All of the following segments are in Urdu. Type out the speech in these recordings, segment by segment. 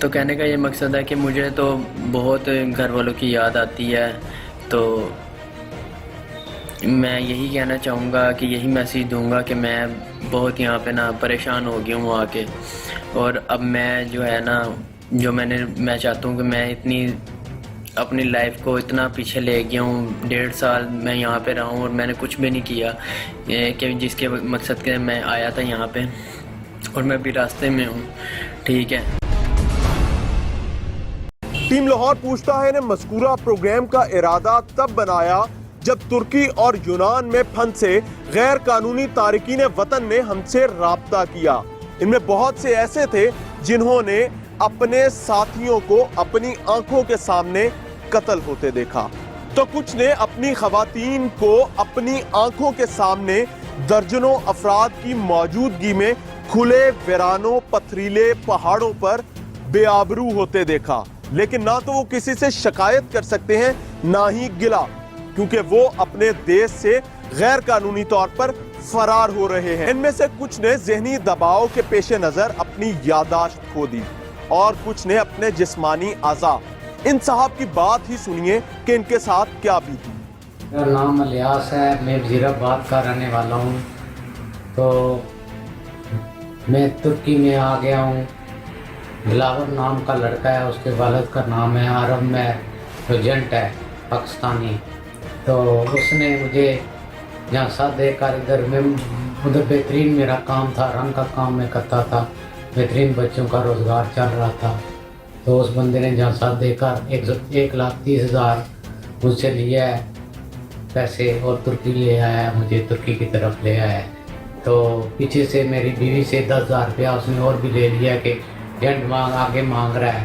تو کہنے کا یہ مقصد ہے کہ مجھے تو بہت گھر والوں کی یاد آتی ہے، تو میں یہی کہنا چاہوں گا کہ یہی میسیج دوں گا کہ میں بہت یہاں پہ نا پریشان ہو گیا ہوں آ کے، اور اب میں جو ہے نا میں چاہتا ہوں کہ میں اتنی اپنی لائف کو اتنا پیچھے لے گیا ہوں، 1.5 سال میں یہاں پہ رہا ہوں اور میں نے کچھ بھی نہیں کیا کہ جس کے مقصد کے میں آیا تھا یہاں پہ، اور میں بھی راستے میں ہوں. ٹھیک ہے. ٹیم لاہور پوچھتا ہے نے مذکورہ پروگرام کا ارادہ تب بنایا جب ترکی اور یونان میں پھنسے غیر قانونی تارکین وطن نے ہم سے رابطہ کیا. ان میں بہت سے ایسے تھے جنہوں نے اپنے ساتھیوں کو اپنی آنکھوں کے سامنے قتل ہوتے دیکھا، تو کچھ نے اپنی خواتین کو اپنی آنکھوں کے سامنے درجنوں افراد کی موجودگی میں کھلے ویرانوں پتھریلے پہاڑوں پر بے آبرو ہوتے دیکھا، لیکن نہ تو وہ کسی سے شکایت کر سکتے ہیں نہ ہی گلا، کیونکہ وہ اپنے دیش سے غیر قانونی طور پر فرار ہو رہے ہیں. ان میں سے کچھ نے ذہنی دباؤ کے پیش نظر اپنی یادداشت کھو دی اور کچھ نے اپنے جسمانی اعضاء. ان صاحب کی بات ہی سنیے کہ ان کے ساتھ کیا بیتی. میرا نام الیاس ہے، میں وزیر آباد کا رہنے والا ہوں. تو میں ترکی میں آ گیا ہوں. دلاور نام کا لڑکا ہے، اس کے والد کا نام ہے عرب میں ایجنٹ ہے پاکستانی. تو اس نے مجھے جہاں ساتھ دے کر ادھر بہترین میرا کام تھا، رنگ کا کام میں کرتا تھا، بہترین بچوں کا روزگار چل رہا تھا. تو اس بندے نے جہاں ساتھ دے کر 1,30,000 مجھ سے لیا ہے پیسے، اور ترکی لے آیا ہے، مجھے ترکی کی طرف لے آیا ہے. تو پیچھے سے میری بیوی سے 10,000 روپیہ اس نے اور بھی لے لیا کہ جنٹ آگے مانگ رہا ہے.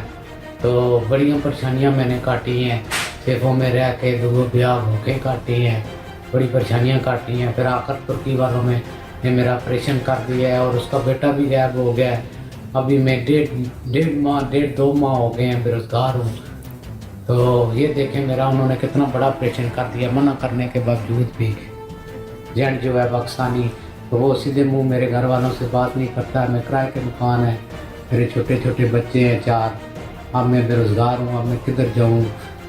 تو بڑیاں پریشانیاں میں نے کاٹی ہیں، سیفوں میں رہ کے دو بیاہ ہو کے کاٹی ہیں، بڑی پریشانیاں کاٹی ہیں. پھر آخر ترکی والوں نے میرا آپریشن کر دیا ہے اور اس کا بیٹا بھی غائب ہو گیا ہے. ابھی میں 1.5 ماہ ہو گئے ہیں بے روزگار ہوں. تو یہ دیکھیں میرا انہوں نے کتنا بڑا آپریشن کر دیا، منع کرنے کے باوجود بھی. جنٹ جو ہے پاکستانی، تو وہ سیدھے منہ میرے گھر والوں سے بات نہیں کرتا ہے. میں کرائے کے مکان ہے، میرے چھوٹے چھوٹے بچے ہیں 4. اب میں بے روزگار ہوں، اب میں کدھر جاؤں؟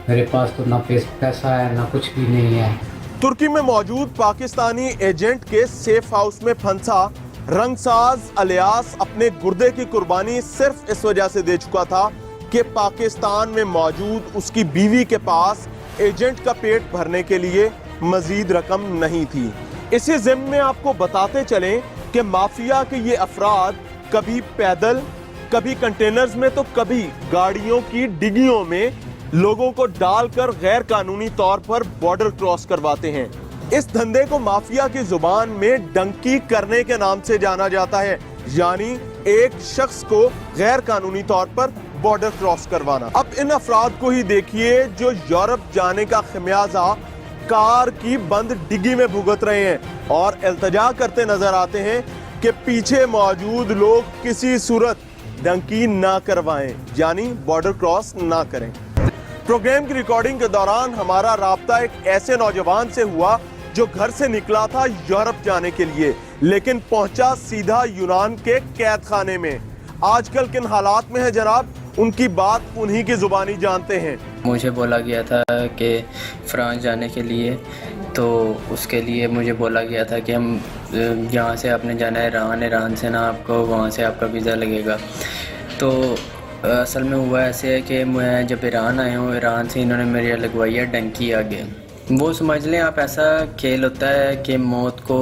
میرے پاس تو نہ پیسہ ہے نہ کچھ بھی نہیں ہے. ترکی میں موجود پاکستانی ایجنٹ کے سیف ہاؤس میں پھنسا رنگساز الیاس اپنے گردے کی قربانی صرف اس وجہ سے دے چکا تھا کہ پاکستان میں موجود اس کی بیوی کے پاس ایجنٹ کا پیٹ بھرنے کے لیے مزید رقم نہیں تھی. اسی ضمن میں آپ کو بتاتے چلیں کہ مافیا کے یہ افراد کبھی پیدل، کبھی کنٹینرز میں، تو کبھی گاڑیوں کی ڈگیوں میں لوگوں کو ڈال کر غیر قانونی طور پر بارڈر کراس کرواتے ہیں. اس دھندے کو مافیا کی زبان میں ڈنکی کرنے کے نام سے جانا جاتا ہے، یعنی ایک شخص کو غیر قانونی طور پر بارڈر کراس کروانا. اب ان افراد کو ہی دیکھیے جو یورپ جانے کا خمیازہ کار کی بند ڈگی میں بھگت رہے ہیں اور التجا کرتے نظر آتے ہیں کہ پیچھے موجود لوگ کسی صورت ڈنکی نہ کروائیں، یعنی بارڈر کراس نہ کریں. پروگرام کی ریکارڈنگ کے دوران ہمارا رابطہ ایک ایسے نوجوان سے ہوا جو گھر سے نکلا تھا یورپ جانے کے لیے، لیکن پہنچا سیدھا یونان کے قید خانے میں. آج کل کن حالات میں ہے جناب، ان کی بات انہی کی زبانی جانتے ہیں. مجھے بولا گیا تھا کہ فرانس جانے کے لیے، تو اس کے لیے مجھے بولا گیا تھا کہ ہم یہاں سے آپ نے جانا ہے ایران سے نا آپ کو وہاں سے آپ کا ویزا لگے گا. تو اصل میں ہوا ایسے ہے کہ میں جب ایران آیا ہوں، ایران سے انہوں نے میری لگوائی ہے ڈنکی آگے. وہ سمجھ لیں آپ، ایسا کھیل ہوتا ہے کہ موت کو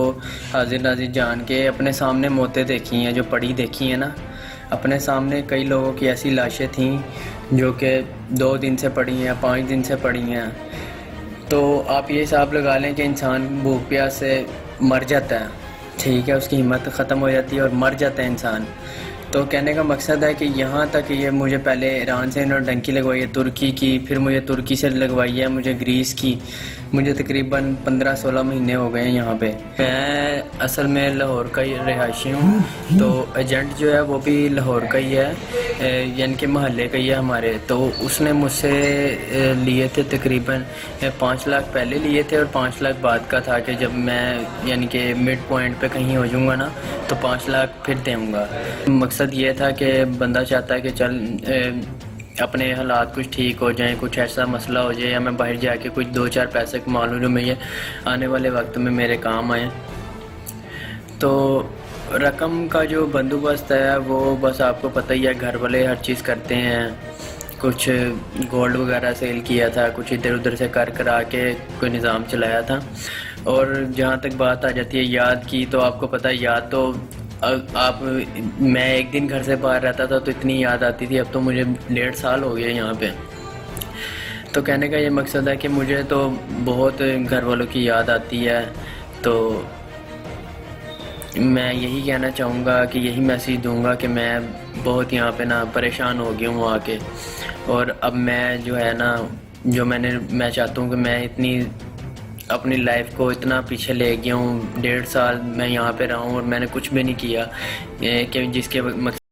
حاضر ناظر جان کے اپنے سامنے موتیں دیکھی ہیں، جو پڑی دیکھی ہیں نا اپنے سامنے. کئی لوگوں کی ایسی لاشیں تھیں جو کہ 2 دن سے پڑی ہیں، 5 دن سے پڑی ہیں. تو آپ یہ حساب لگا لیں کہ انسان بھوک پیاس سے مر جاتا ہے، ٹھیک ہے، اس کی ہمت ختم ہو جاتی ہے اور مر جاتا ہے انسان. تو کہنے کا مقصد ہے کہ یہاں تک یہ مجھے پہلے ایران سے انہوں نے ڈنکی لگوائی ہے ترکی کی، پھر مجھے ترکی سے لگوائی ہے مجھے گریس کی. مجھے تقریباً 15-16 مہینے ہو گئے ہیں یہاں پہ. میں اصل میں لاہور کا ہی رہائشی ہوں، تو ایجنٹ جو ہے وہ بھی لاہور کا ہی ہے. یعنی کہ محلے کا یہ ہمارے، تو اس نے مجھ سے لیے تھے تقریباً 5 لاکھ پہلے لیے تھے، اور 5 لاکھ بعد کا تھا کہ جب میں یعنی کہ مڈ پوائنٹ پہ کہیں ہو جاؤں گا نا تو 5 لاکھ پھر دوں گا۔ مقصد یہ تھا کہ بندہ چاہتا ہے کہ چل اپنے حالات کچھ ٹھیک ہو جائیں، کچھ ایسا مسئلہ ہو جائے، یا میں باہر جا کے کچھ 2-4 پیسے کما لوں جو میں یہ آنے والے وقت میں میرے کام آئیں۔ تو رقم کا جو بندوبست ہے وہ بس آپ کو پتہ ہی ہے، گھر والے ہر چیز کرتے ہیں، کچھ گولڈ وغیرہ سیل کیا تھا، کچھ ادھر ادھر سے کرا کے کوئی نظام چلایا تھا۔ اور جہاں تک بات آ جاتی ہے یاد کی، تو آپ کو پتہ ہے یاد تو میں ایک دن گھر سے باہر رہتا تھا تو اتنی یاد آتی تھی، اب تو مجھے 1.5 سال ہو گئے یہاں پہ۔ تو کہنے کا یہ مقصد ہے کہ مجھے تو بہت گھر والوں کی یاد آتی ہے، تو میں یہی کہنا چاہوں گا کہ یہی میسیج دوں گا کہ میں بہت یہاں پہ نا پریشان ہو گیا ہوں آ کے، اور اب میں جو ہے نا میں چاہتا ہوں کہ میں اتنی اپنی لائف کو اتنا پیچھے لے گیا ہوں، 1.5 سال میں یہاں پہ رہا ہوں اور میں نے کچھ بھی نہیں کیا کہ جس کے